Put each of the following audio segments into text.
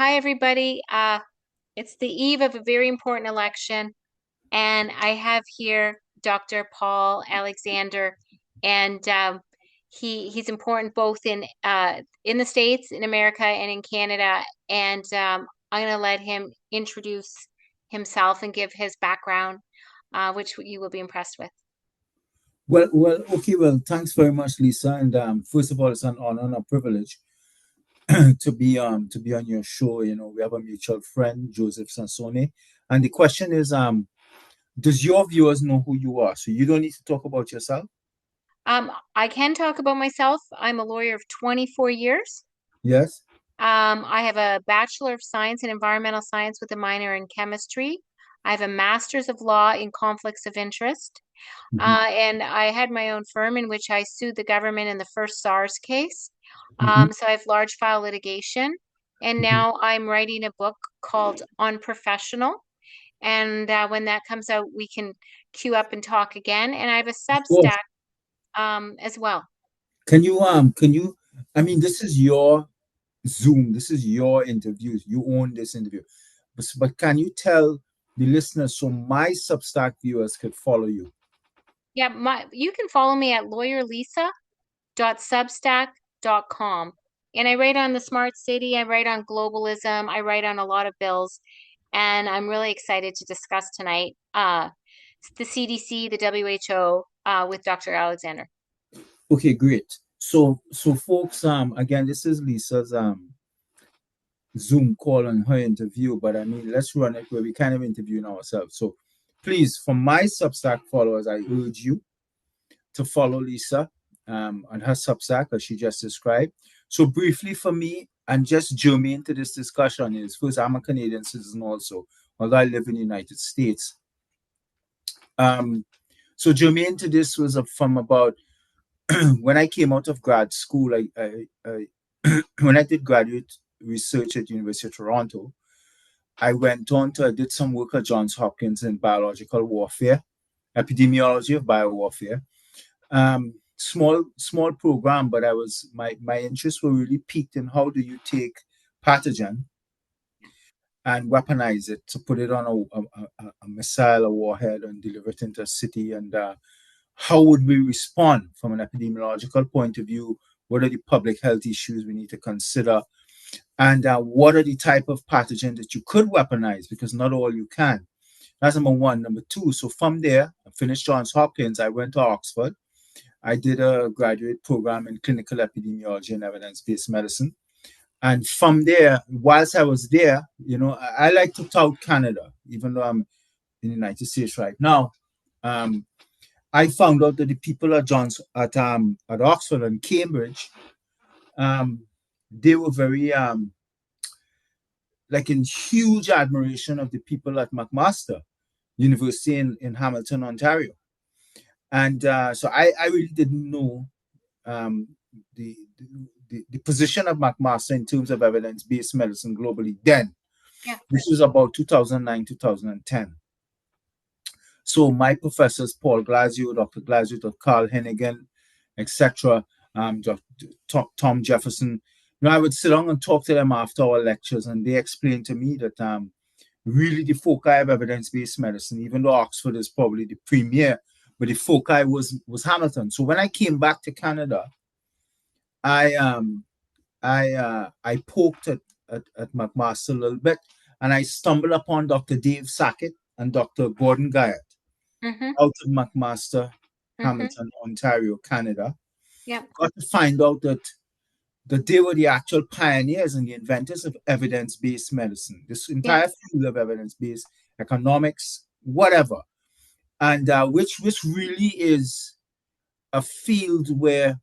Hi, everybody. It's the eve of a very important election, and I have here Dr. Paul Alexander, and he's important both in the States, in America, and in Canada. And I'm going to let him introduce himself and give his background, which you will be impressed with. Okay. Well, thanks very much, Lisa. And first of all, it's an honor and a privilege to be on your show. We have a mutual friend, Joseph Sansone, and the question is, does your viewers know who you are? So you don't need to talk about yourself. I can talk about myself. I'm a lawyer of 24 years. Yes. I have a Bachelor of Science in Environmental Science with a minor in chemistry. I have a Master's of Law in Conflicts of Interest. Hmm. And I had my own firm in which I sued the government in the first SARS case. Hmm. So I have large file litigation. And Hmm. now I'm writing a book called Unprofessional. And when that comes out, we can queue up and talk again. And I have a Of course. Substack as well. Can you, I mean, this is your Zoom, this is your interview. You own this interview. But can you tell the listeners so my Substack viewers could follow you? Yeah, you can follow me at lawyerlisa.substack.com. And I write on the smart city, I write on globalism, I write on a lot of bills, and I'm really excited to discuss tonight the CDC, the WHO with Dr. Alexander. Okay, great. So folks, again, this is Lisa's Zoom call on her interview, but I mean, let's run it where we kind of interviewing ourselves. So please, for my Substack followers, I urge you to follow Lisa on her Substack, as she just described. So briefly for me, and just germane to this discussion is, first, I'm a Canadian citizen also, although I live in the United States. Um, so germane to this was from about when I came out of grad school. When I did graduate research at University of Toronto, I did some work at Johns Hopkins in biological warfare, epidemiology of biowarfare. Small program, but my interests were really peaked in how do you take pathogen and weaponize it to put it on a missile, a warhead, and deliver it into a city, and how would we respond from an epidemiological point of view? What are the public health issues we need to consider? And what are the type of pathogen that you could weaponize? Because not all you can. That's number one. Number two, so from there, I finished Johns Hopkins. I went to Oxford. I did a graduate program in clinical epidemiology and evidence-based medicine. And from there, whilst I was there, I like to tout Canada, even though I'm in the United States right now. Um, I found out that the people at Oxford and Cambridge, um, they were very like in huge admiration of the people at McMaster University in Hamilton, Ontario. And so I really didn't know um, the, the position of McMaster in terms of evidence-based medicine globally then. Yeah. This was about 2009, 2010. So my professors, Paul Glasgow, Dr. Glasgow, Dr. Carl Hennigan, etc., Tom Jefferson, I would sit down and talk to them after our lectures, and they explained to me that really the foci of evidence-based medicine, even though Oxford is probably the premier, but the foci was Hamilton. So when I came back to Canada, I I poked at McMaster a little bit, and I stumbled upon Dr. Dave Sackett and Dr. Gordon Guyot Mm-hmm. out of McMaster, Mm-hmm. Hamilton, Ontario, Canada. Yeah. Got to find out that they were the actual pioneers and the inventors of evidence-based medicine, this Yeah. entire field of evidence-based economics, whatever, and which really is a field where,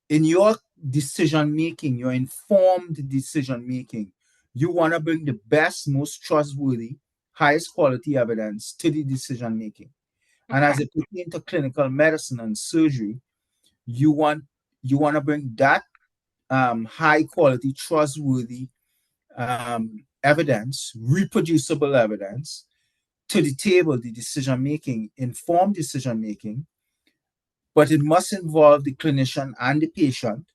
in your decision making, your informed decision making, you want to bring the best, most trustworthy, highest quality evidence to the decision making. And Okay. as it pertains to clinical medicine and surgery, you want to bring that high quality, trustworthy evidence, reproducible evidence to the table, the decision making, informed decision making, but it must involve the clinician and the patient.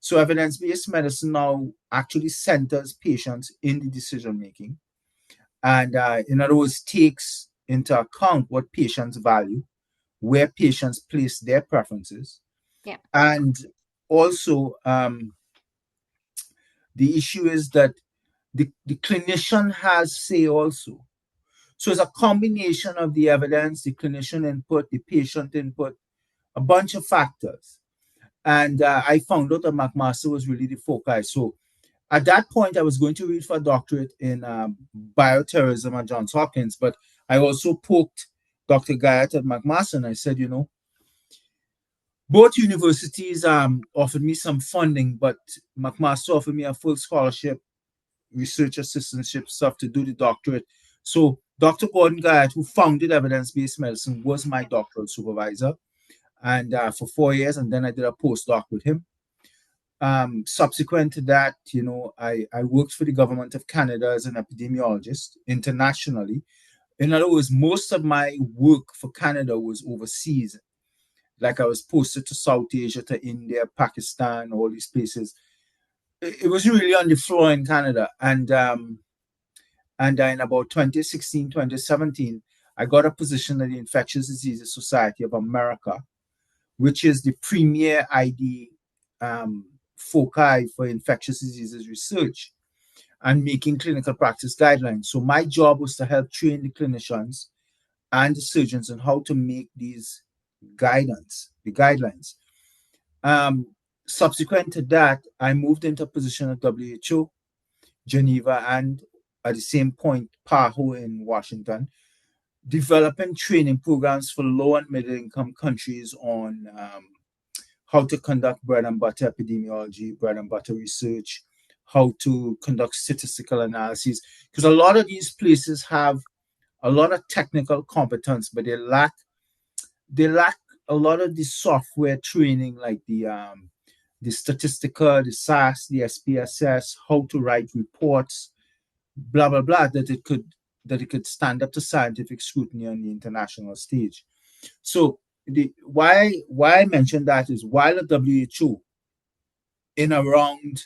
So evidence-based medicine now actually centers patients in the decision making, and in other words, takes into account what patients value, where patients place their preferences, Yeah. and also the issue is that the clinician has say also. So it's a combination of the evidence, the clinician input, the patient input, a bunch of factors. And I found out that McMaster was really the foci. So at that point, I was going to read for a doctorate in bioterrorism at Johns Hopkins, but I also poked Dr. Guyot at McMaster, and I said, both universities offered me some funding, but McMaster offered me a full scholarship, research assistantship stuff to do the doctorate. So Dr. Gordon Guyot, who founded evidence-based medicine, was my doctoral supervisor, and for 4 years, and then I did a postdoc with him. Subsequent to that, I worked for the government of Canada as an epidemiologist internationally. In other words, most of my work for Canada was overseas. Like I was posted to South Asia, to India, Pakistan, all these places. It was really on the floor in Canada. And in about 2016, 2017, I got a position at the Infectious Diseases Society of America, which is the premier ID foci for infectious diseases research and making clinical practice guidelines. So my job was to help train the clinicians and the surgeons on how to make these the guidelines. Subsequent to that, I moved into a position at WHO, Geneva, and at the same point, PAHO in Washington, developing training programs for low and middle income countries on how to conduct bread and butter epidemiology, bread and butter research, how to conduct statistical analyses. Because a lot of these places have a lot of technical competence, but they lack a lot of the software training, like the statistical, the SAS, the SPSS, how to write reports, blah blah blah, that it could stand up to scientific scrutiny on the international stage. So why I mentioned that is while at WHO in around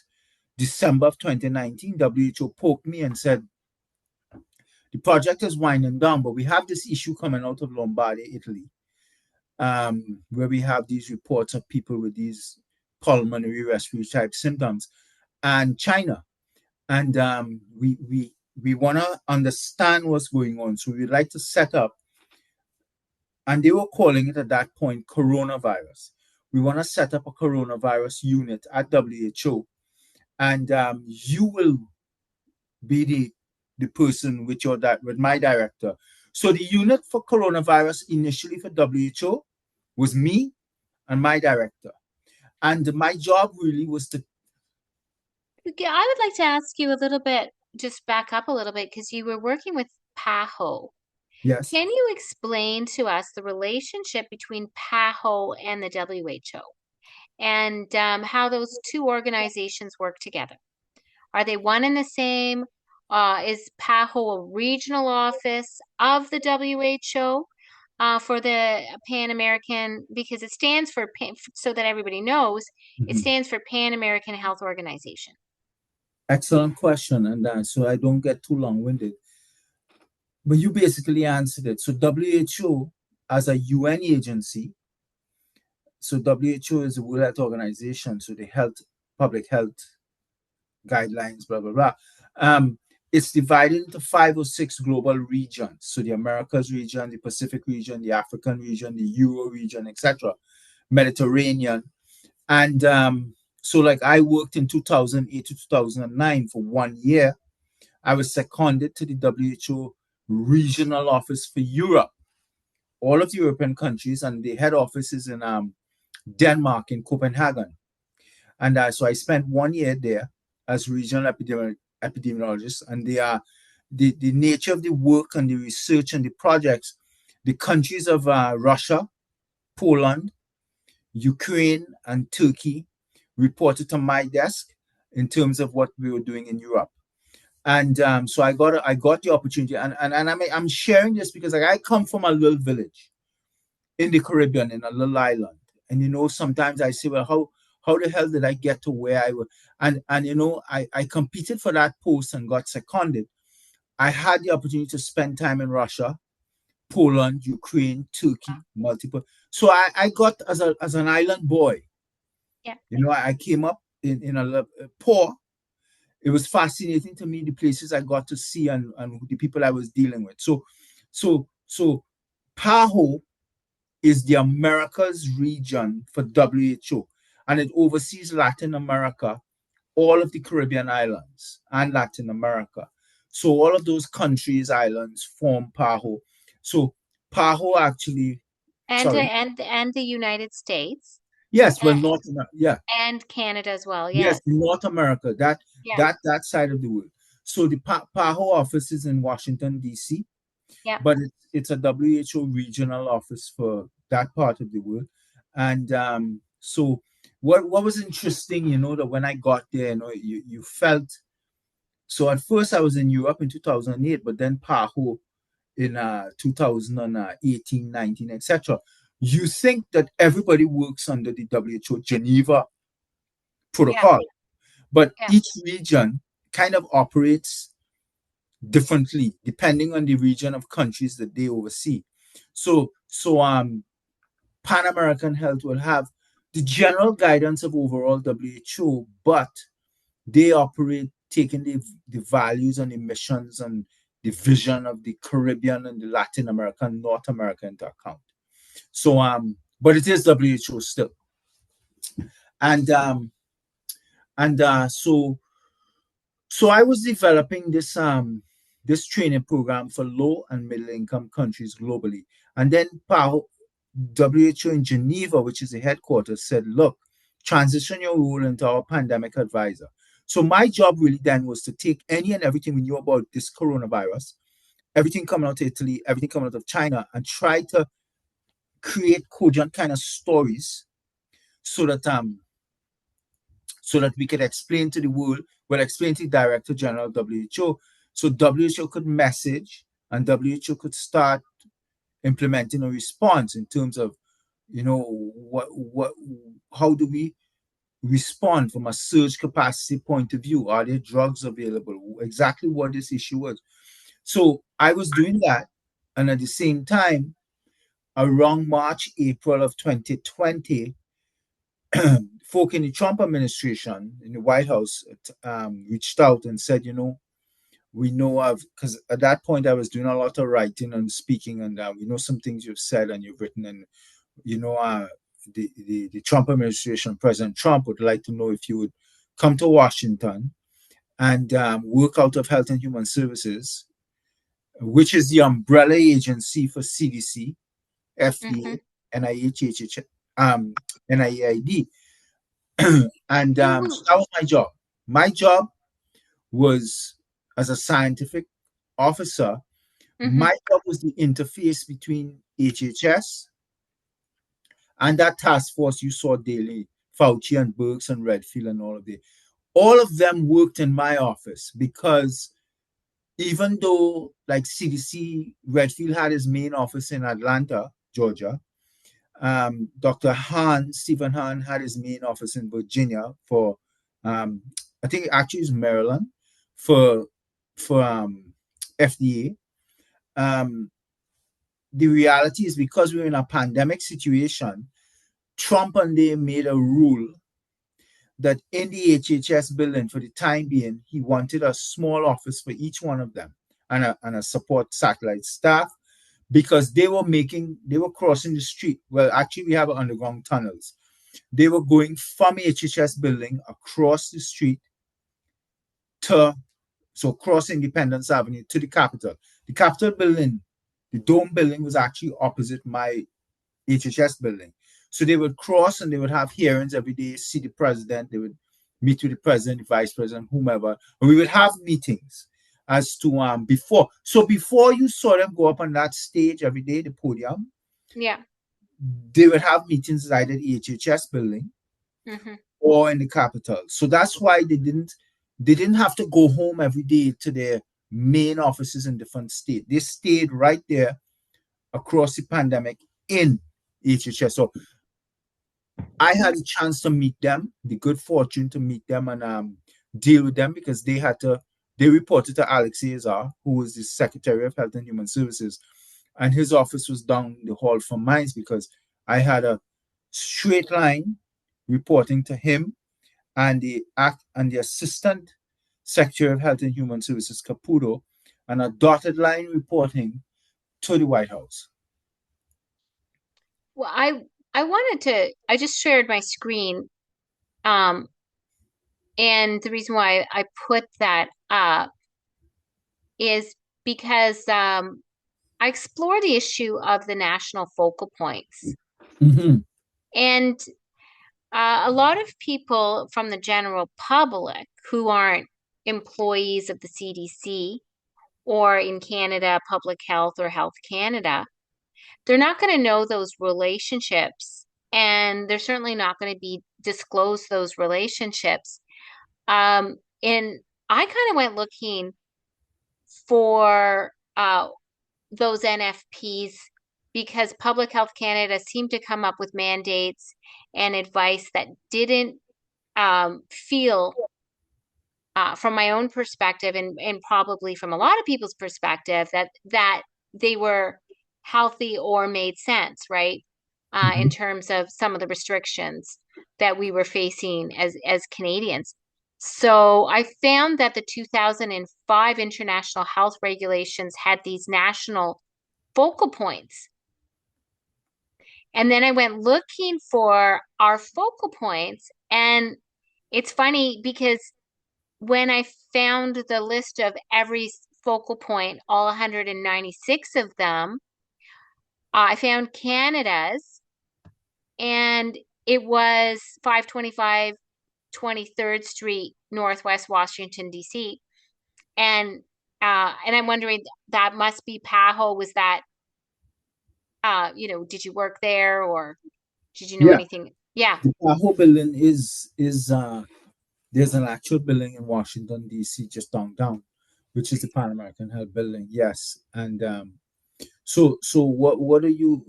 December of 2019, WHO poked me and said, the project is winding down, but we have this issue coming out of Lombardy, Italy, where we have these reports of people with these pulmonary respiratory type symptoms, and China. And we want to understand what's going on. So we'd like to set up, and they were calling it at that point coronavirus. We want to set up a coronavirus unit at WHO, and you will be the person with my director. So the unit for coronavirus initially for WHO was me and my director, and my job really was to. Okay, I would like to ask you a little bit, just back up a little bit, because you were working with PAHO. Yes. Can you explain to us the relationship between PAHO and the WHO and how those two organizations work together? Are they one and the same? Is PAHO a regional office of the WHO for the Pan American? Because it stands for, so that everybody knows, it Mhm. stands for Pan American Health Organization. Excellent question, and so I don't get too long-winded. But you basically answered it. So WHO, as a UN agency, so WHO is the World Health Organization, so the public health guidelines, blah blah blah. It's divided into 5 or 6 global regions. So the Americas region, the Pacific region, the African region, the Euro region, etc., Mediterranean. And so, like, I worked in 2008 to 2009 for 1 year. I was seconded to the WHO regional office for Europe, all of the European countries, and the head office is in Denmark, in Copenhagen. And so I spent 1 year there as regional epidemiologist. And the nature of the work and the research and the projects, the countries of Russia, Poland, Ukraine, and Turkey reported to my desk in terms of what we were doing in Europe. And so I got the opportunity, and I'm sharing this because, like, I come from a little village in the Caribbean, in a little island, and sometimes I say, well, how the hell did I get to where I was? And I competed for that post and got seconded. I had the opportunity to spend time in Russia, Poland, Ukraine, Turkey, multiple. So I got as an island boy. Yeah. I came up in a poor. It was fascinating to me the places I got to see and the people I was dealing with. So PAHO is the Americas region for WHO, and it oversees Latin America, all of the Caribbean islands, and Latin America. So all of those countries, islands form PAHO. So PAHO actually, And sorry, and the United States yes, well, and, North America, yeah, and Canada as well. yes, Yes. North America, that Yeah. that side of the world. So the PAHO office is in Washington D.C., Yeah. but it's a WHO regional office for that part of the world. And so what was interesting, that when I got there, you felt. So at first I was in Europe in 2008, but then PAHO in 2018, 19, etc. You think that everybody works under the WHO Geneva Yeah. Protocol, but Yeah. each region kind of operates differently depending on the region of countries that they oversee. So Pan American Health will have the general guidance of overall WHO, but they operate taking the values and the missions and the vision of the Caribbean and the Latin America and North America into account. But it is WHO still. And and so I was developing this training program for low and middle income countries globally. And then WHO in Geneva, which is the headquarters, said, look, transition your role into our pandemic advisor. So my job really then was to take any and everything we knew about this coronavirus, everything coming out of Italy, everything coming out of China, and try to create cogent kind of stories so that we could explain to the world, well, explain to the Director General of WHO, so WHO could message and WHO could start implementing a response in terms of, what how do we respond from a surge capacity point of view? Are there drugs available? Exactly what this issue was. So I was doing that, and at the same time, around March, April of 2020, folk in the Trump administration in the White House reached out and said, we know of, because at that point I was doing a lot of writing and speaking, and we know some things you've said and you've written, and the Trump administration, President Trump, would like to know if you would come to Washington and work out of Health and Human Services, which is the umbrella agency for CDC, Mm-hmm. FDA, NIH, NIAID. And so that was my job. My job was, as a scientific officer, Mm-hmm. my job was the interface between HHS and that task force you saw daily, Fauci and Birx and Redfield and all of them. All of them worked in my office because even though, like CDC, Redfield had his main office in Atlanta, Georgia, Dr. Stephen Hahn, had his main office in Virginia for, I think actually it's Maryland, for FDA. The reality is, because we're in a pandemic situation, Trump and they made a rule that in the HHS building, for the time being, he wanted a small office for each one of them and a support satellite staff, because they were crossing the street. Well, actually, we have underground tunnels. They were going from HHS building across the street to, so cross Independence Avenue to the Capitol. The Capitol building, the dome building, was actually opposite my HHS building. So they would cross and they would have hearings every day, see the president, they would meet with the president, the vice president, whomever, and we would have meetings as to before you saw them go up on that stage every day, the podium, Yeah. they would have meetings either at the HHS building Mm-hmm. or in the Capitol. So that's why they didn't have to go home every day to their main offices in different states. They stayed right there across the pandemic in HHS. So I had a chance to meet them, the good fortune to meet them and deal with them because they reported to Alex Azar, who was the Secretary of Health and Human Services, and his office was down the hall from mine because I had a straight line reporting to him and the Assistant Secretary of Health and Human Services, Caputo, and a dotted line reporting to the White House. Well, I wanted to I just shared my screen um and the reason why I put that up is because I explore the issue of the national focal points. Mm-hmm. And a lot of people from the general public who aren't employees of the CDC or in Canada, Public Health or Health Canada, they're not going to know those relationships. And they're certainly not going to be disclose those relationships. And I kind of went looking for those NFPs because Public Health Canada seemed to come up with mandates and advice that didn't feel, from my own perspective and probably from a lot of people's perspective, that they were healthy or made sense, right? In Mm-hmm. terms of some of the restrictions that we were facing as Canadians. So I found that the 2005 international health regulations had these national focal points. And then I went looking for our focal points. And it's funny because when I found the list of every focal point, all 196 of them, I found Canada's, and it was 525 23rd Street, Northwest Washington, D.C. And I'm wondering, that must be PAHO. Was that, did you work there or did you know Yeah, anything? Yeah. the PAHO building is there's an actual building in Washington D.C. just downtown, which is the Pan American Health Building. Yes, and so what are you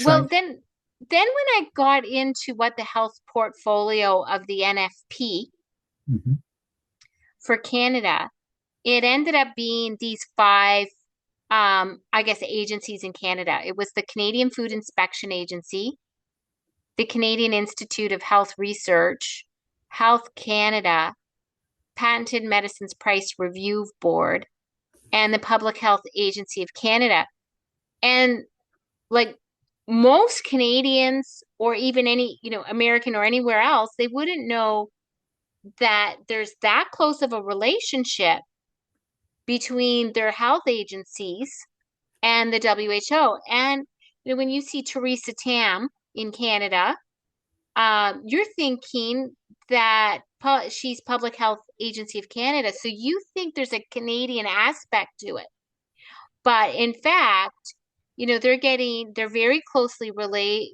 Well, trying? then when I got into what the health portfolio of the NFP Mhm. for Canada, it ended up being these five, I guess, agencies in Canada. It was the Canadian Food Inspection Agency, the Canadian Institute of Health Research, Health Canada, Patented Medicines Price Review Board, and the Public Health Agency of Canada. And like most Canadians or even any, American or anywhere else, they wouldn't know that there's that close of a relationship between their health agencies and the WHO. And when you see Theresa Tam in Canada, you're thinking that she's Public Health Agency of Canada, so you think there's a Canadian aspect to it. But in fact, they're very closely they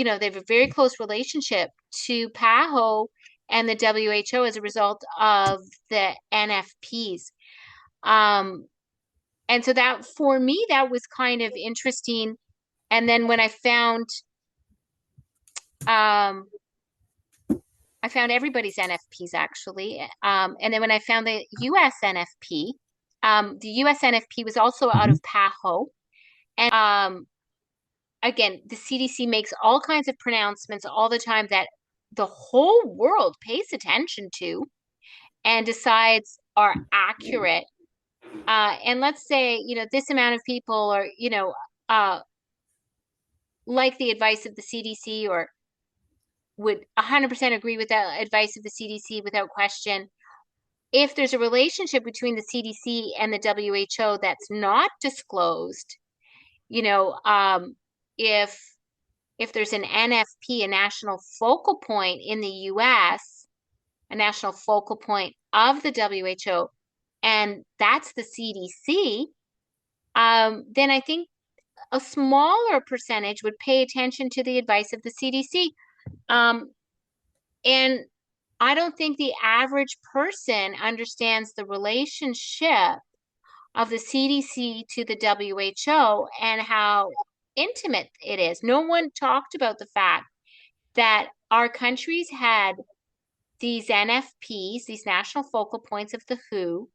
have a very close relationship to PAHO and the WHO as a result of the NFPs. Um, and so that for me, that was kind of interesting. And then when um, I found everybody's NFPs actually. And then when I found the US NFP, the US NFP was also out Mhm. of PAHO. And again, the CDC makes all kinds of pronouncements all the time that the whole world pays attention to and decides are accurate. And let's say, this amount of people are, like the advice of the CDC or would 100% agree with that advice of the CDC without question. If there's a relationship between the CDC and the WHO that's not disclosed, you know, um, if if there's an NFP, a national focal point in the US, a national focal point of the WHO, and that's the CDC, then I think a smaller percentage would pay attention to the advice of the CDC. Um, and I don't think the average person understands the relationship of the CDC to the WHO and how intimate it is. No one talked about the fact that our countries had these NFPs, these national focal points of the WHO,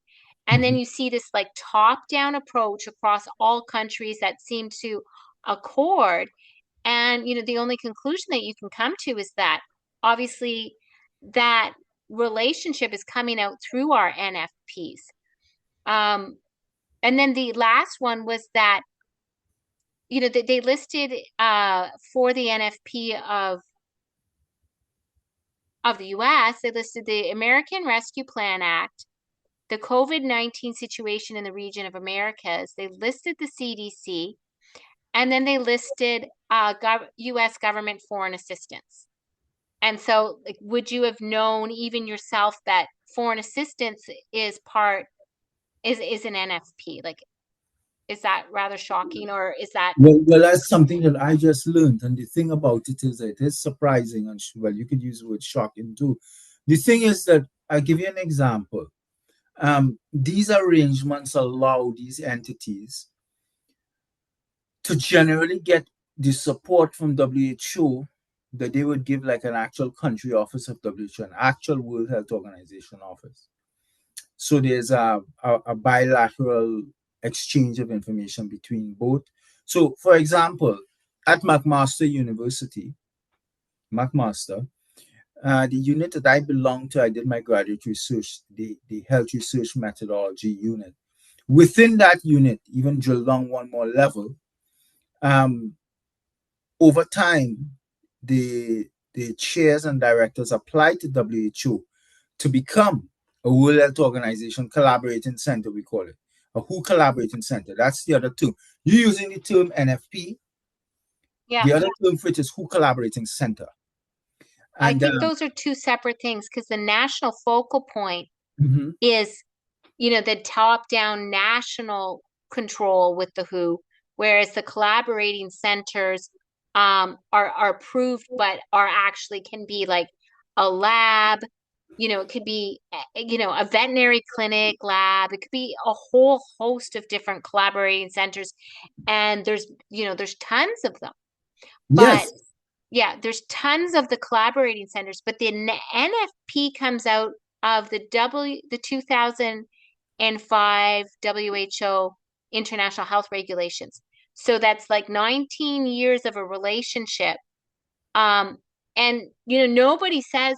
and then Mhm. you see this like top-down approach across all countries that seem to accord. And the only conclusion that you can come to is that obviously that relationship is coming out through our NFPs. Um, and then the last one was that they listed for the NFP of the US, they listed the American Rescue Plan Act, the COVID-19 situation in the region of Americas. They listed the CDC, and then they listed US government foreign assistance. And so, like, would you have known even yourself that foreign assistance is an NFP? Like, is that rather shocking, or is that? Well, that's something that I just learned, and the thing about it is that it is surprising, and well, you could use the word shocking too. The thing is that I'll give you an example. These arrangements allow these entities to generally get the support from WHO that they would give like an actual country office of WHO, an actual World Health Organization office. So there's a bilateral exchange of information between both. So, for example, at McMaster University, McMaster, the unit that I belong to, I did my graduate research, the health research methodology unit. Within that unit, even drill down one more level, um, over time, the chairs and directors applied to WHO to become a World Health Organization collaborating center, we call it. A WHO collaborating center. That's the other term. You're using the term NFP. Yeah, The other term for it is WHO collaborating center. I And think those are two separate things because the national focal point mhm. is the top-down national control with the WHO, whereas the collaborating centers are approved, but are actually can be like a lab. It could be a veterinary clinic lab. It could be a whole host of different collaborating centers, and there's tons of them. But Yes, yeah, there's tons of the collaborating centers, but the NFP comes out of the 2005 WHO International Health Regulations. So that's like 19 years of a relationship. Um, and nobody says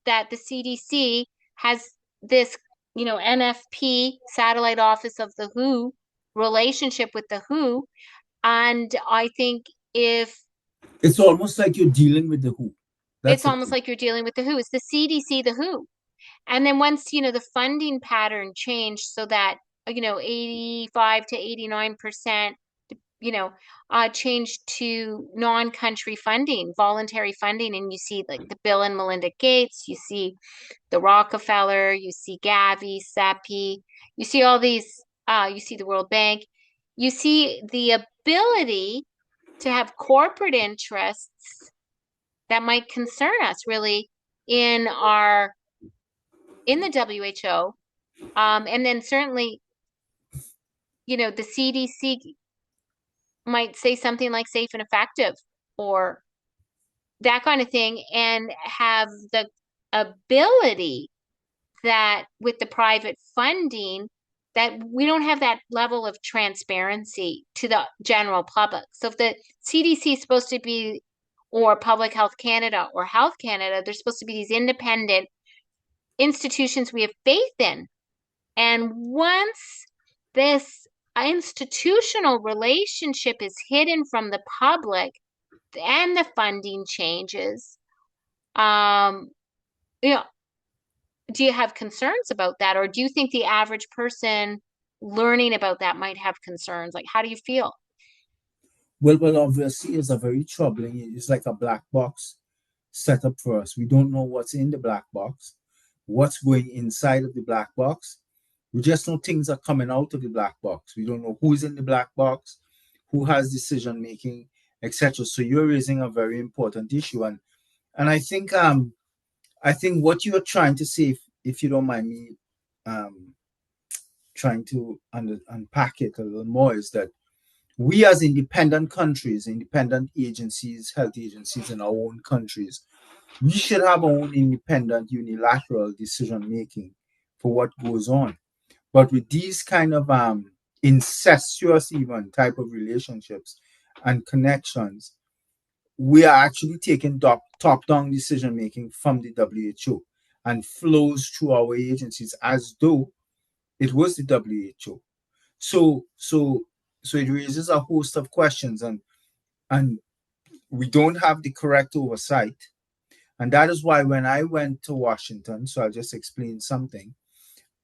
that the CDC has this, NFP satellite office of the WHO relationship with the WHO. And I think if it's almost like you're dealing with the WHO. That's it's the almost thing. like you're dealing with the WHO. It's the CDC, the WHO. And then once, the funding pattern changed so that, 85 to 89%, changed to non-country funding, voluntary funding. And you see like the Bill and Melinda Gates, you see the Rockefeller, you see Gavi, SEPI, you see all these, you see the World Bank, you see the ability to have corporate interests that might concern us really in our in the WHO. And then certainly, the CDC might say something like safe and effective or that kind of thing, and have the ability that with the private funding that we don't have that level of transparency to the general public. So if the CDC is supposed to be, or Public Health Canada or Health Canada, they're supposed to be these independent institutions we have faith in. And once this institutional relationship is hidden from the public and the funding changes, um, you know, do you have concerns about that? Or do you think the average person learning about that might have concerns? Like, how do you feel? Well, obviously, it's a very troubling. It's like a black box set up for us. We don't know what's in the black box, what's going inside of the black box. We just know things are coming out of the black box. We don't know who's in the black box, who has decision making, etc. So you're raising a very important issue, and I think what you're trying to say, if you don't mind me um, trying to unpack it a little more, is that we as independent countries, independent agencies, health agencies in our own countries, We should have our own independent, unilateral decision making for what goes on. But with these kind of incestuous even type of relationships and connections, we are actually taking top down decision making from the WHO and flows through our agencies as though it was the WHO. So so so it raises a host of questions, and we don't have the correct oversight. And that is why when I went to Washington, so I'll just explain something.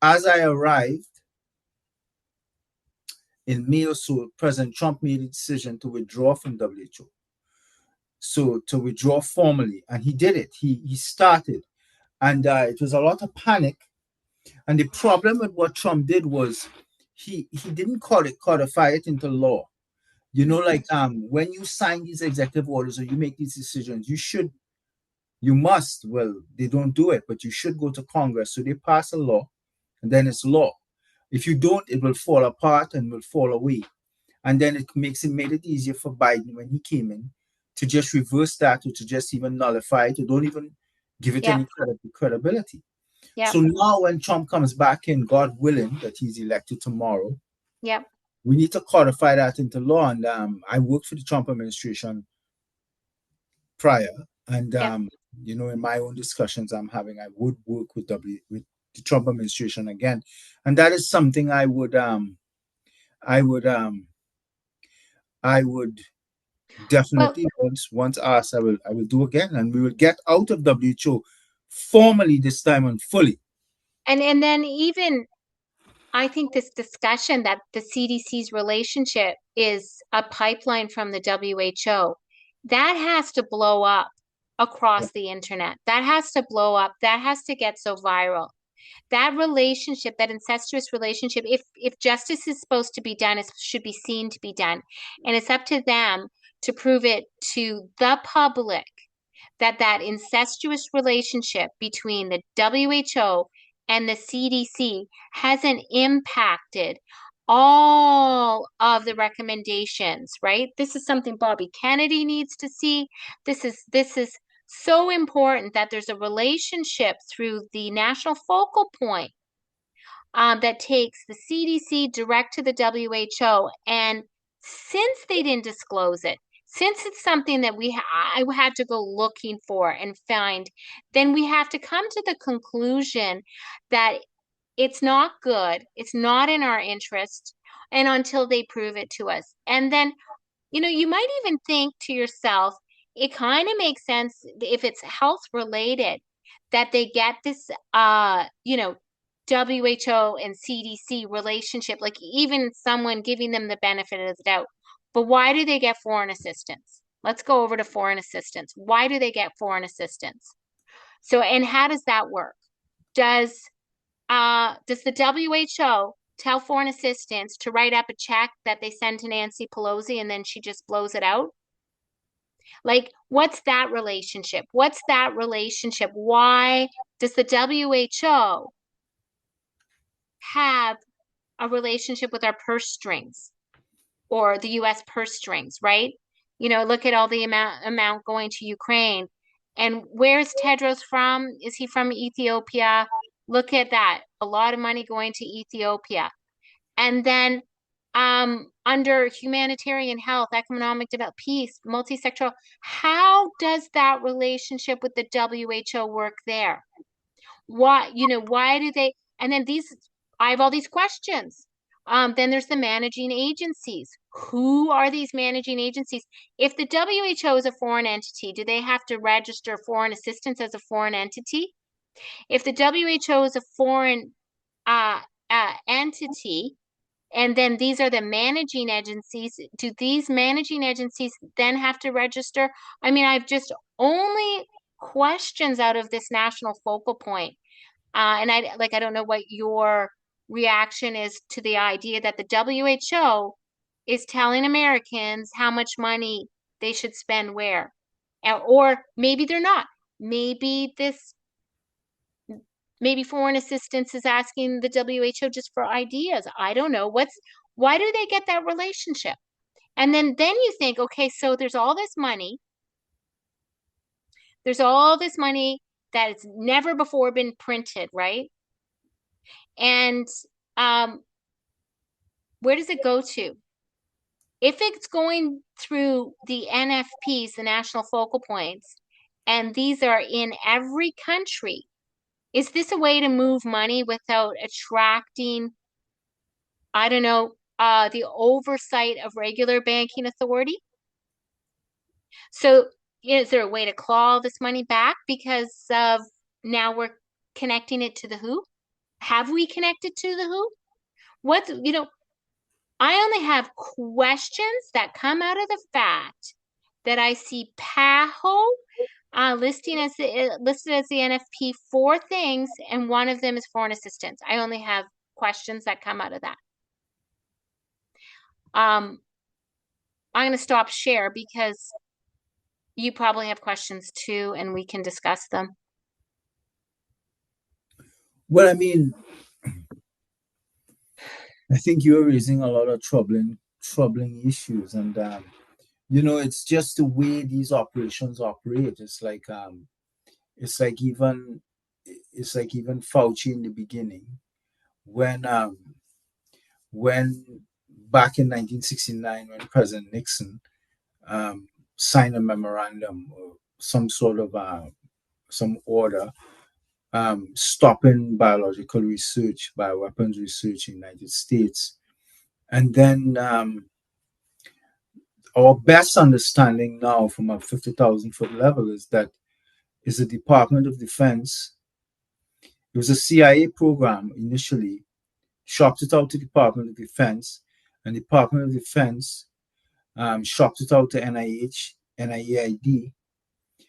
As I arrived in May or so, President Trump made a decision to withdraw from WHO. So to withdraw formally, and he did it. He started, and it was a lot of panic. And the problem with what Trump did was he didn't codify it into law. You know, like when you sign these executive orders or you make these decisions, you must. Well, they don't do it, but you should go to Congress. So they pass a law, and then it's law. If you don't, it will fall apart and will fall away. And then it made it easier for Biden when he came in to just reverse that or to just even nullify it or don't even give it Yep. any credibility. Yep. So now when Trump comes back in, God willing that he's elected tomorrow, Yep. we need to codify that into law. And I worked for the Trump administration prior, and Yep. in my own discussions I'm having, I would work with the Trump administration again, and that is something I would I would Well, definitely once asked, I will do again, and we will get out of WHO formally this time and fully. and then even I think this discussion that the CDC's relationship is a pipeline from the WHO, that has to blow up Yeah, across the internet. That has to blow up. That has to get so viral. That relationship, that incestuous relationship, if justice is supposed to be done, it should be seen to be done. And it's up to them to prove it to the public that that incestuous relationship between the WHO and the CDC hasn't impacted all of the recommendations, right? This is something Bobby Kennedy needs to see. This is so important that there's a relationship through the national focal point that takes the CDC direct to the WHO. And since they didn't disclose it, since it's something that I had to go looking for and find, then we have to come to the conclusion that it's not good, it's not in our interest, and until they prove it to us. And then you might even think to yourself, it kind of makes sense if it's health related that they get this WHO and CDC relationship, like even someone giving them the benefit of the doubt. But why do they get foreign assistance? Let's go over to foreign assistance. Why do they get foreign assistance? So, and how does that work? Does does the WHO tell foreign assistants to write up a check that they send to Nancy Pelosi and then she just blows it out? Like, what's that relationship? What's that relationship? Why does the WHO have a relationship with our purse strings or the US purse strings, right? Look at all the amount going to Ukraine. And where's Tedros from? Is he from Ethiopia? Look at that. A lot of money going to Ethiopia. And then under humanitarian health, economic development, peace, multisectoral, how does that relationship with the WHO work there? Why do they, and then I have all these questions. Then there's the managing agencies. Who are these managing agencies? If the WHO is a foreign entity, do they have to register foreign assistance as a foreign entity? If the WHO is a foreign uh, entity, and then these are the managing agencies. Do these managing agencies then have to register? I mean, I've just only questions out of this national focal point. And I don't know what your reaction is to the idea that the WHO is telling Americans how much money they should spend where. Or maybe they're not. Maybe this maybe foreign assistance is asking the WHO just for ideas. I don't know. Why do they get that relationship? And then you think, okay, so there's all this money There's all this money that has never before been printed, right? And um, where does it go to? If it's going through the NFPs, the national focal points, and these are in every country, is this a way to move money without attracting, I don't know, the oversight of regular banking authority? So is there a way to claw this money back because of now we're connecting it to the WHO? Have we connected to the WHO? What, I only have questions that come out of the fact that I see PAHO listed as the NFP four things, and one of them is foreign assistance. I only have questions that come out of that. Um, I'm going to stop share because you probably have questions too, and we can discuss them. Well, I mean, I think you're raising a lot of troubling issues, and it's just the way these operations operate. It's like even it's like even Fauci in the beginning when when back in 1969 when President Nixon um, signed a memorandum or some sort of some order stopping biological research, bioweapons research in the United States. And then our best understanding now from a 50,000 foot level is that is the Department of Defense. It was a CIA program initially, shopped it out to the Department of Defense, and the Department of Defense shopped it out to NIH, NIAID,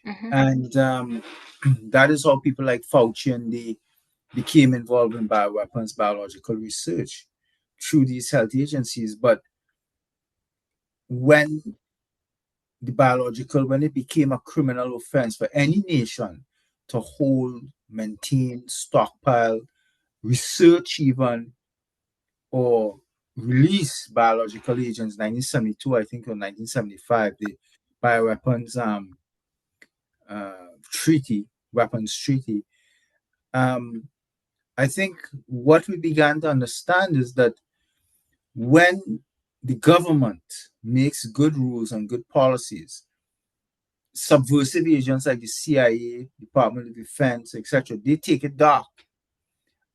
Hmm. and that is how people like Fauci and they became involved in bioweapons, biological research through these health agencies. But when when it became a criminal offense for any nation to hold, maintain, stockpile, research even, or release biological agents, 1972, I think, or 1975, the bioweapons weapons treaty. Um, I think what we began to understand is that when the government makes good rules and good policies, subversive agents like the CIA, Department of Defense, etc., they take it dark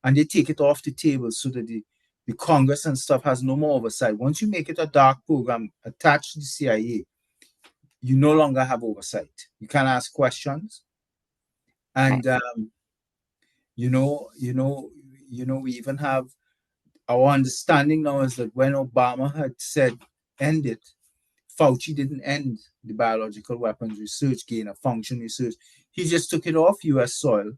and they take it off the table so that the Congress and stuff has no more oversight. Once you make it a dark program attached to the CIA, you no longer have oversight. You can't ask questions, Okay. and you know, you know, we even have our understanding now is that when Obama had said end it, Fauci didn't end the biological weapons research, gain of function research. He just took it off U.S. soil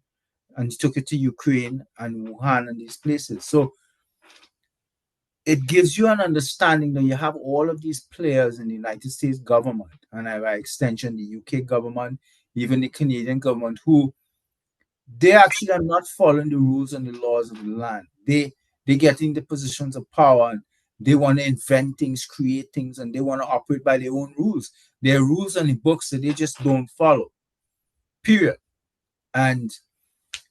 and took it to Ukraine and Wuhan and these places. So it gives you an understanding that you have all of these players in the United States government and by extension the UK government, even the Canadian government, who they actually are not following the rules and the laws of the land. They get in the positions of power and they want to invent things, create things, and they want to operate by their own rules. There are rules on the books that they just don't follow. Period. And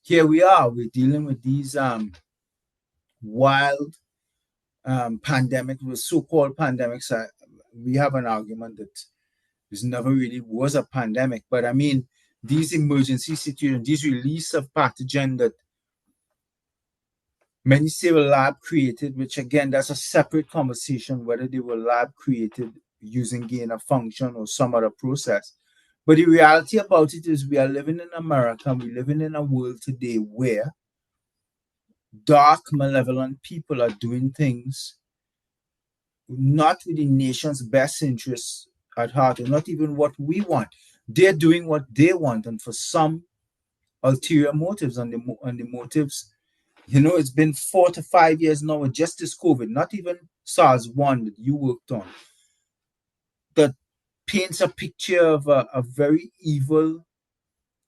here we are. We're dealing with these wild pandemics, with so-called pandemics. We have an argument that this never really was a pandemic, but I mean these emergency situations, these release of pathogen that many say were lab created, which again, that's a separate conversation whether they were lab created using gain of function or some other process. But the reality about it is we are living in America, we're living in a world today where dark, malevolent people are doing things not with the nation's best interests at heart, or not even what we want. They're doing what they want, and for some ulterior motives, and the motives, it's been 4 to 5 years now with just this COVID, not even SARS-1 that you worked on, that paints a picture of a very evil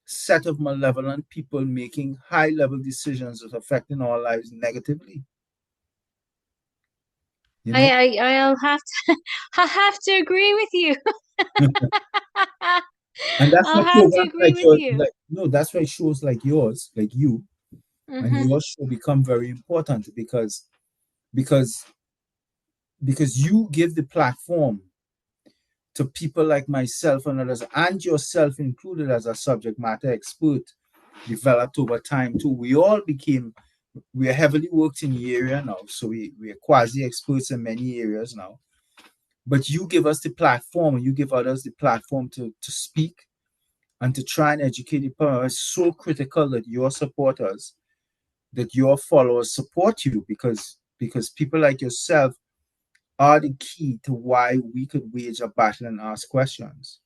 set of malevolent people making high-level decisions that are affecting our lives negatively. You know, I'll have to I'll have to agree with you. And that's why I'll have to programs agree like with yours, you. like no, that's why shows like yours, like you and Hmm. your show become very important because because you give the platform to people like myself and others, and yourself included as a subject matter expert, developed over time too. We are heavily worked in the area now, so we are quasi experts in many areas now. But you give us the platform and you give others the platform to speak and to try and educate the people. It's so critical that your supporters, that your followers support you because people like yourself are the key to why we could wage a battle and ask questions.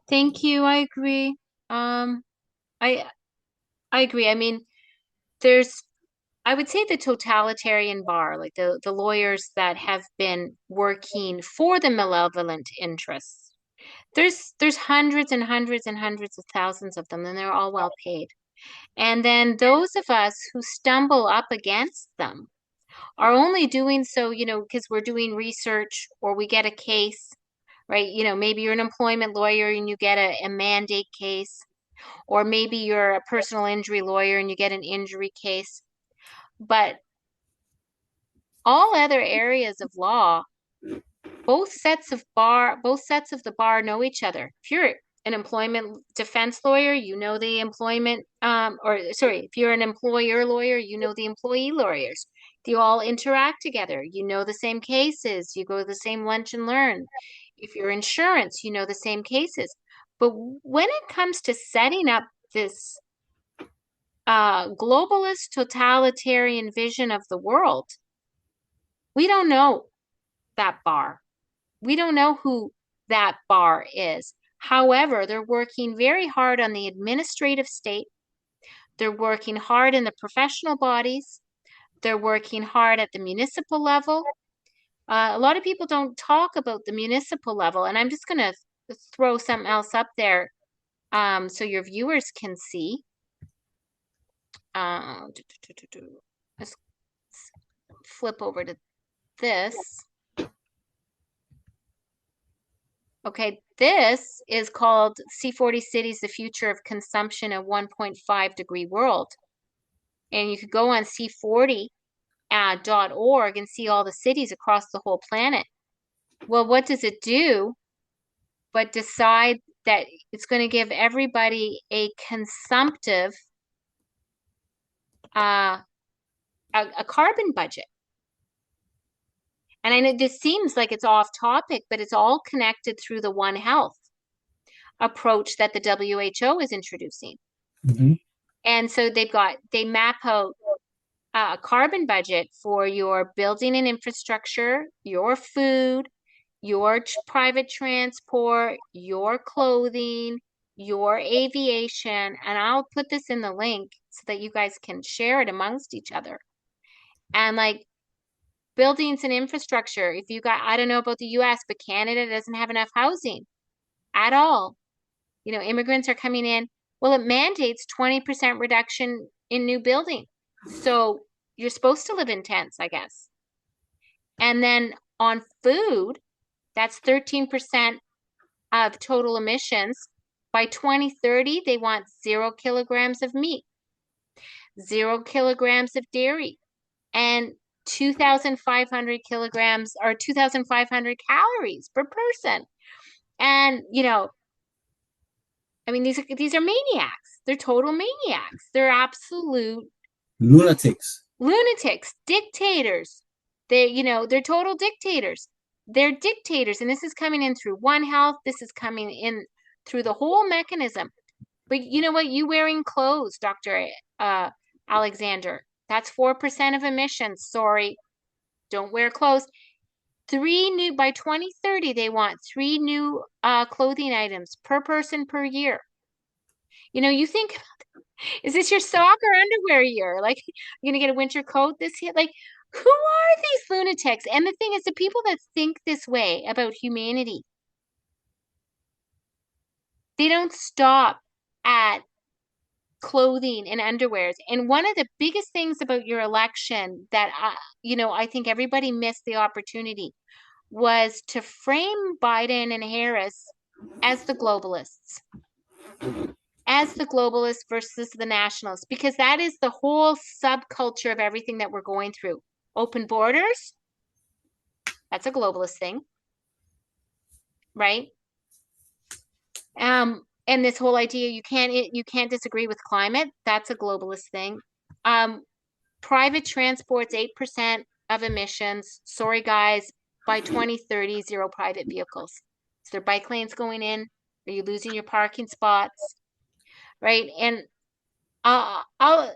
Thank you. I agree. Um, I I agree. I mean, there's I would say the totalitarian bar, like the lawyers that have been working for the malevolent interests. There's hundreds and hundreds and hundreds of thousands of them, and they're all well paid. And then those of us who stumble up against them are only doing so, because we're doing research or we get a case, right? Maybe you're an employment lawyer and you get a mandate case, or maybe you're a personal injury lawyer and you get an injury case. But all other areas of law, both sets of the bar know each other. If you're an employment defense lawyer, you know the employment, or sorry, if you're an employer lawyer, you know the employee lawyers. They all interact together. You know the same cases. You go to the same lunch and learn. If you're insurance, you know the same cases. But when it comes to setting up this globalist totalitarian vision of the world, we don't know that bar. We don't know who that bar is. However, they're working very hard on the administrative state. They're working hard in the professional bodies. They're working hard at the municipal level. A lot of people don't talk about the municipal level, and I'm just going to throw something else up there so your viewers can see. Uh, Let's flip over to this. Okay, this is called C40 Cities, the Future of Consumption in 1.5-degree World. And you could go on C40.org and see all the cities across the whole planet. Well, what does it do but decide that it's going to give everybody a consumptive, uh, a carbon budget? And I know this seems like it's off topic, but it's all connected through the One Health approach that the WHO is introducing. Mm-hmm. And so they map out a carbon budget for your building and infrastructure, your food, your private transport, your clothing, your aviation. And I'll put this in the link so that you guys can share it amongst each other. And like buildings and infrastructure, if you got, I don't know about the US, but Canada doesn't have enough housing at all. Immigrants are coming in. Well, it mandates 20% reduction in new building. So you're supposed to live in tents, I guess. And then on food, that's 13% of total emissions. By 2030, they want 0 kilograms of meat, 0 kilograms of dairy, and 2,500 kilograms or 2,500 calories per person. And, I mean, these are maniacs. They're total maniacs. They're absolute Lunatics. lunatics, dictators. They're total dictators. They're dictators, and this is coming in through One Health. This is coming in through the whole mechanism. But you know what? You wearing clothes, Dr. Alexander. That's 4% of emissions. Sorry, don't wear clothes. By 2030, they want 3 new clothing items per person per year. You think, is this your sock or underwear year? Like, you're gonna get a winter coat this year? Like, who are these lunatics? And the thing is, the people that think this way about humanity, they don't stop at clothing and underwears. And one of the biggest things about your election that I think everybody missed the opportunity was to frame Biden and Harris as the globalists, versus the nationalists, because that is the whole subculture of everything that we're going through. Open borders, that's a globalist thing, right? And this whole idea you can't disagree with climate, that's a globalist thing. Um, Private transport's 8% of emissions. Sorry, guys, by 2030, zero private vehicles. Is there bike lanes going in? Are you losing your parking spots? Right? And I'll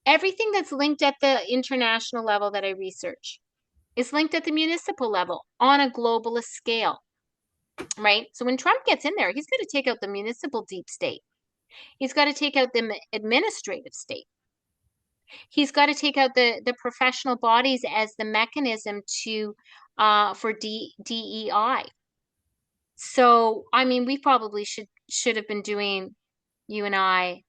everything that's linked at the international level that I research is linked at the municipal level on a globalist scale, right? So when Trump gets in there, he's got to take out the municipal deep state. He's got to take out the administrative state. He's got to take out the professional bodies as the mechanism to for DEI. So I mean, we probably should have been doing, you and I,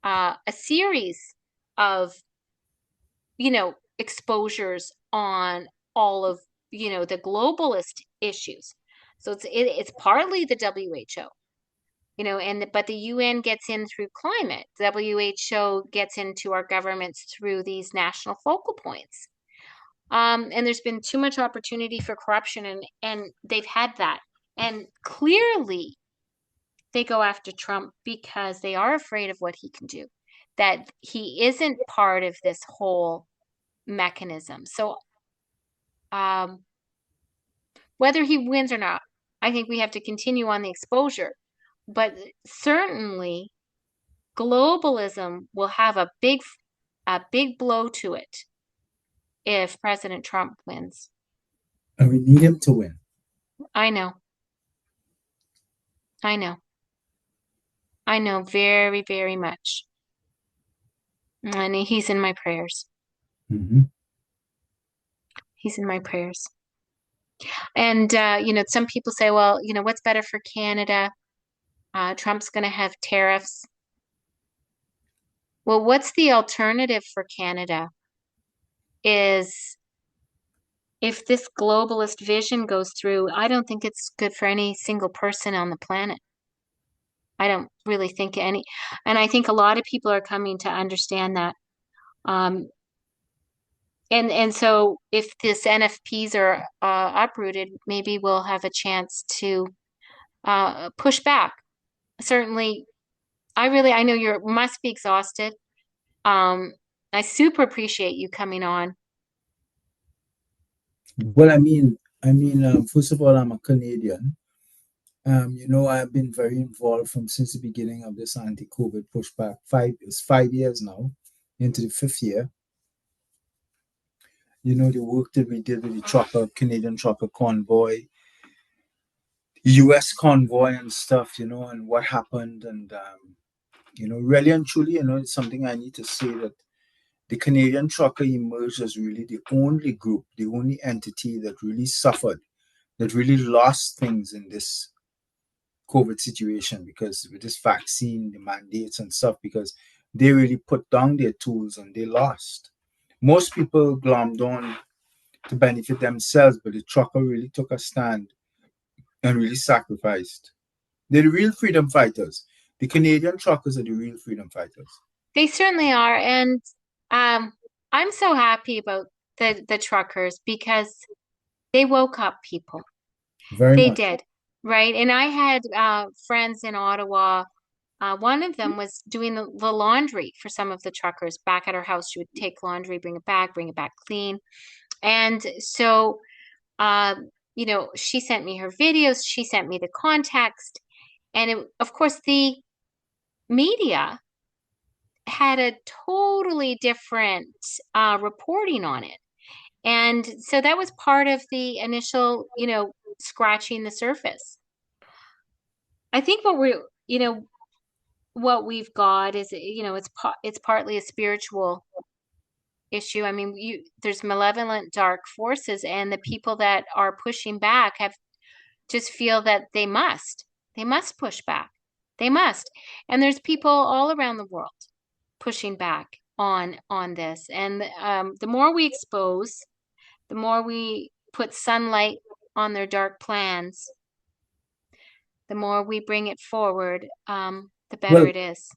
a series of exposures on all of the globalist issues. So it's partly the WHO, but the UN gets in through climate. WHO gets into our governments through these national focal points. And there's been too much opportunity for corruption, and they've had that. And clearly they go after Trump because they are afraid of what he can do, that he isn't part of this whole mechanism. So um, whether he wins or not, I think we have to continue on the exposure. But certainly globalism will have a big blow to it if President Trump wins. And we need him to win. I know. I know. I know very, very much. And he's in my prayers. Mm-hmm. He's in my prayers. And some people say, well, what's better for Canada? Trump's going to have tariffs. Well, what's the alternative for Canada is if this globalist vision goes through, I don't think it's good for any single person on the planet. I don't really think any, and I think a lot of people are coming to understand that. Um, and so if this NFPs are uprooted, maybe we'll have a chance to push back. Certainly, I know you must be exhausted. Um, I super appreciate you coming on. Well, first of all, I'm a Canadian. I've been very involved from since the beginning of this anti-COVID pushback. It's 5 years now, into the fifth year. The work that we did with the Canadian trucker convoy, US convoy and stuff, and what happened. And, really and truly, it's something I need to say that the Canadian trucker emerged as really the only group, the only entity that really suffered, that really lost things in this COVID situation, because with this vaccine, the mandates and stuff, because they really put down their tools and they lost. Most people glommed on to benefit themselves, but the trucker really took a stand and really sacrificed. They're the real freedom fighters. The Canadian truckers are the real freedom fighters. They certainly are, and um, I'm so happy about the truckers because they woke up people. Very They much. did, right? And I had friends in Ottawa. One of them was doing the laundry for some of the truckers back at her house. She would take laundry, bring it back clean. And so, she sent me her videos, she sent me the context, and of course, the media had a totally different reporting on it. And so that was part of the initial, scratching the surface. I think what we've got is, it's partly a spiritual issue. I mean, there's malevolent dark forces, and the people that are pushing back have just feel that they must push back. They must. And there's people all around the world pushing back on this. And the more we expose, the more we put sunlight on their dark plans, The more we bring it forward, the better Well, it is.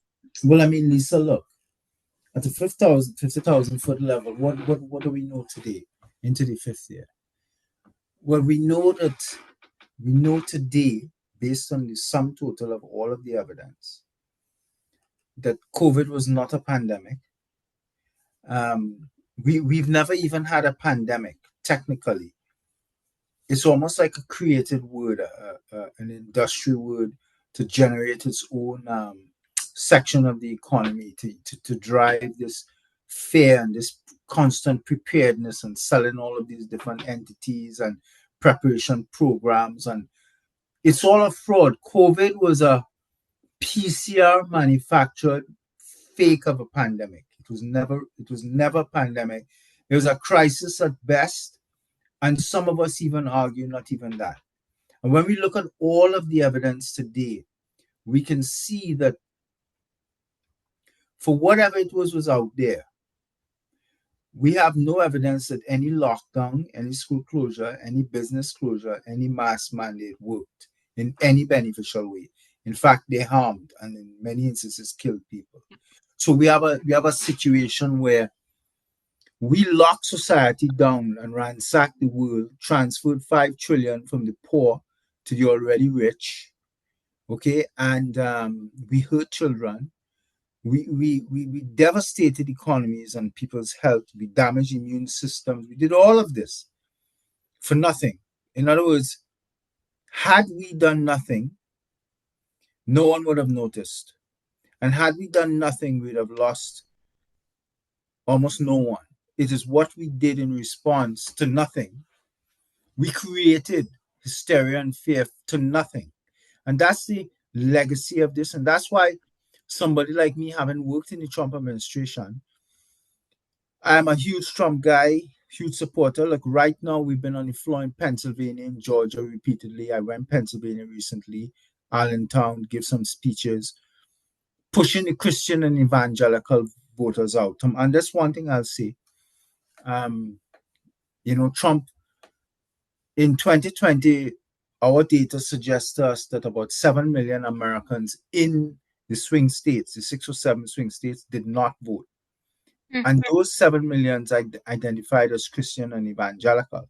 I mean, Lisa, look, at the 50,000 foot level, what do we know today into the fifth year? Well, we know today, based on the sum total of all of the evidence, that COVID was not a pandemic. We've never even had a pandemic, technically. It's almost like a created word, an industrial word to generate its own section of the economy to drive this fear and this constant preparedness and selling all of these different entities and preparation programs. And it's all a fraud. COVID was a PCR manufactured fake of a pandemic. It was never a pandemic. It was a crisis at best. And some of us even argue not even that. And when we look at all of the evidence today, we can see that for whatever it was out there, we have no evidence that any lockdown, any school closure, any business closure, any mask mandate worked in any beneficial way. In fact, they harmed and in many instances killed people. So we have a situation where we locked society down and ransacked the world, transferred 5 trillion from the poor to the already rich. Okay, and we hurt children. We devastated economies and people's health. We damaged immune systems. We did all of this for nothing. In other words, had we done nothing, no one would have noticed. And had we done nothing, we'd have lost almost no one. It is what we did in response to nothing. We created hysteria and fear to nothing. And that's the legacy of this. And that's why somebody like me, having worked in the Trump administration, I'm a huge Trump guy, huge supporter. Like right now, we've been on the floor in Pennsylvania and Georgia repeatedly. I went Pennsylvania recently, Allentown, give some speeches, pushing the Christian and evangelical voters out. And that's one thing I'll say. Um, Trump in 2020, our data suggests to us that about 7 million Americans in the swing states, the 6 or 7 swing states, did not vote. Mm. And those 7 millions identified as Christian and evangelical.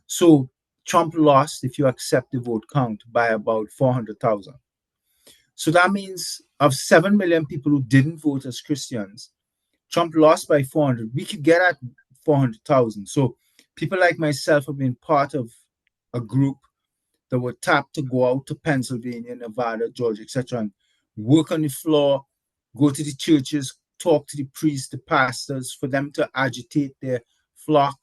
So Trump lost, if you accept the vote count, by about 400,000. So that means of 7 million people who didn't vote as Christians, Trump lost by 400. We could get at 400,000. So people like myself have been part of a group that were tapped to go out to Pennsylvania, Nevada, Georgia, etc., and work on the floor, go to the churches, talk to the priests, the pastors, for them to agitate their flock,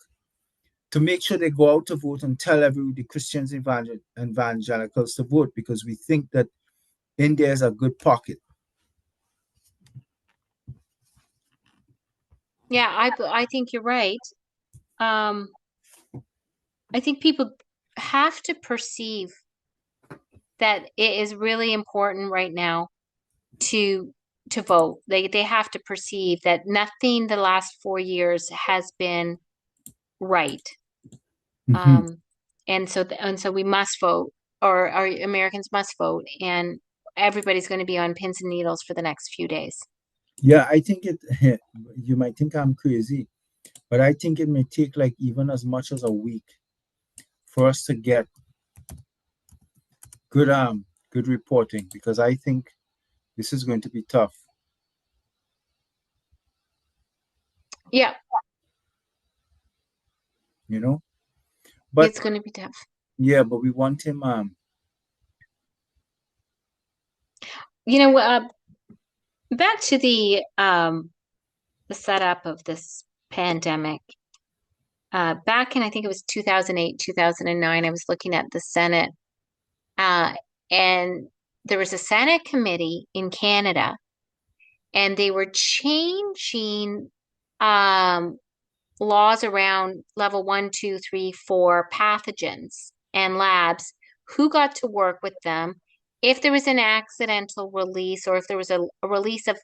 to make sure they go out to vote and tell the Christians and evangelicals to vote, because we think that India is a good pocket. Yeah, I think you're right. Um, I think people have to perceive that it is really important right now to vote. They have to perceive that nothing the last 4 years has been right. Mm-hmm. Um, and so we must vote, or our Americans must vote, and everybody's going to be on pins and needles for the next few days. Yeah, I think it. You might think I'm crazy, but I think it may take like even as much as a week for us to get good reporting, because I think this is going to be tough. Yeah, You know, but it's going to be tough. yeah, but we want him. You know, back to the setup of this pandemic. Back in, I think it was 2008, 2009, I was looking at the Senate, uh, and there was a Senate committee in Canada, and they were changing um, laws around level 1, 2, 3, 4 pathogens and labs, who got to work with them, if there was an accidental release or if there was a release of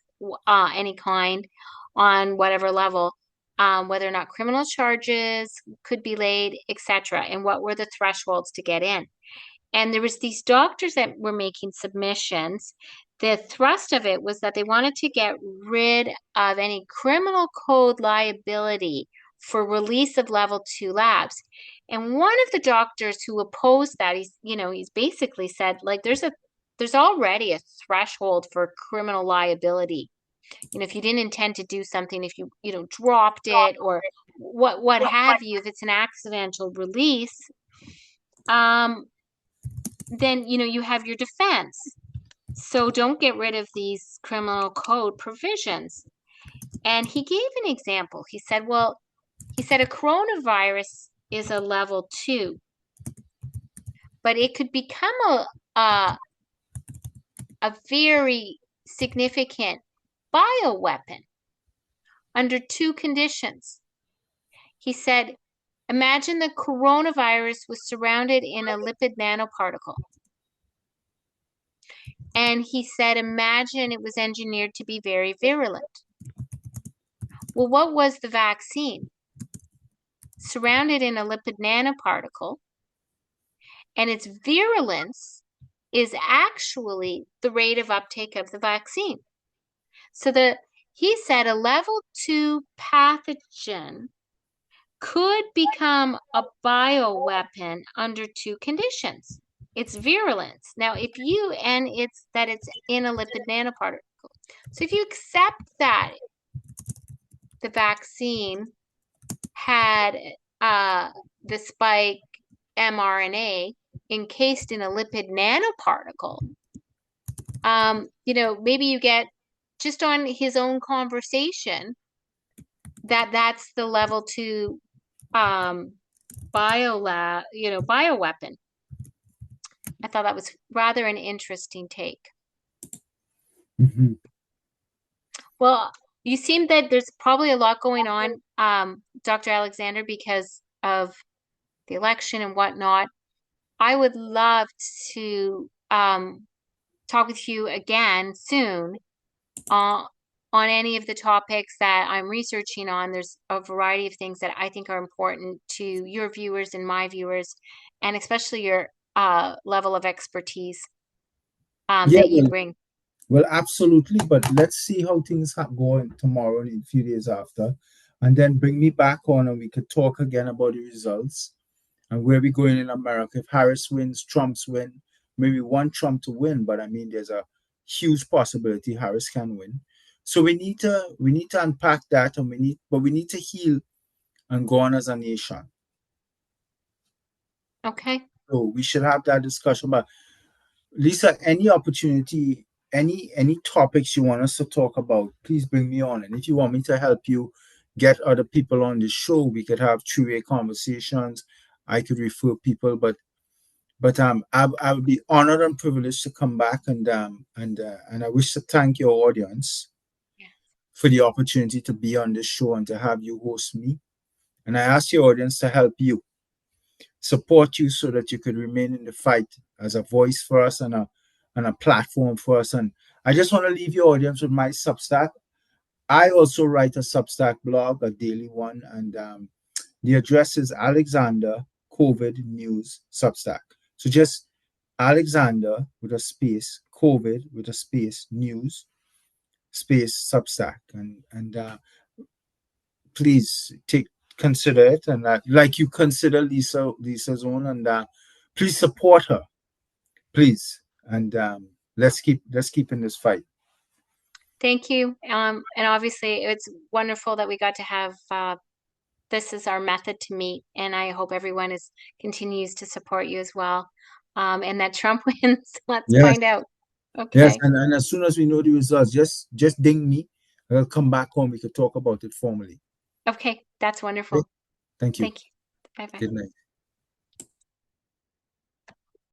any kind on whatever level, whether or not criminal charges could be laid, etc., and what were the thresholds to get in. And there was these doctors that were making submissions. The thrust of it was that they wanted to get rid of any criminal code liability for release of level 2 labs. And one of the doctors who opposed that, he's basically said, like, there's already a threshold for criminal liability. If you didn't intend to do something, if you dropped it or what have you, if it's an accidental release, um, then you have your defense. So don't get rid of these criminal code provisions. And he gave an example. He said a coronavirus is a level 2, but it could become a, a very significant bioweapon under 2 conditions. He said, imagine the coronavirus was surrounded in a lipid nanoparticle. And he said, imagine it was engineered to be very virulent. Well, what was the vaccine? Surrounded in a lipid nanoparticle, and its virulence is actually the rate of uptake of the vaccine. So he said a level 2 pathogen could become a bioweapon under 2 conditions. It's virulence. Now, it's in a lipid nanoparticle. So if you accept that the vaccine had the spike mRNA encased in a lipid nanoparticle, maybe you get just on his own conversation that's the level 2 bioweapon. I thought that was rather an interesting take. Mm-hmm. Well, you seem that there's probably a lot going on, Dr. Alexander, because of the election and whatnot. I would love to talk with you again soon on any of the topics that I'm researching on. There's a variety of things that I think are important to your viewers and my viewers, and especially your level of expertise Yeah, that you bring. well, absolutely. But let's see how things go tomorrow and in a few days after, and then bring me back on, and we could talk again about the results and where we're going in America. If Harris wins, Trump's win. Maybe want Trump to win, but I mean, there's a huge possibility Harris can win. So we need to unpack that, and we need to heal and go on as a nation. Okay. So we should have that discussion. But Lisa, any opportunity, any topics you want us to talk about, please bring me on. And if you want me to help you get other people on the show, we could have two-way conversations. I could refer people, but I would be honored and privileged to come back and I wish to thank your audience Yeah. for the opportunity to be on this show and to have you host me. And I ask your audience to help you, support you so that you could remain in the fight as a voice for us and a platform for us. And I just want to leave your audience with my Substack. I also write a Substack blog, a daily one, and the address is Alexander COVID News Substack. So just Alexander with a space, COVID with a space, news, space Substack, and please consider it, and like you consider Lisa's own, and please support her, please, and let's keep in this fight. Thank you. And obviously, it's wonderful that we got to have this is our method to meet, and I hope everyone continues to support you as well. And that Trump wins. Let's Yes, find out. yes, Okay. and as soon as we know the results, just ding me. I'll come back home. We could talk about it formally. Okay. That's Okay? wonderful. Thank you. Thank you. Bye bye. Good night.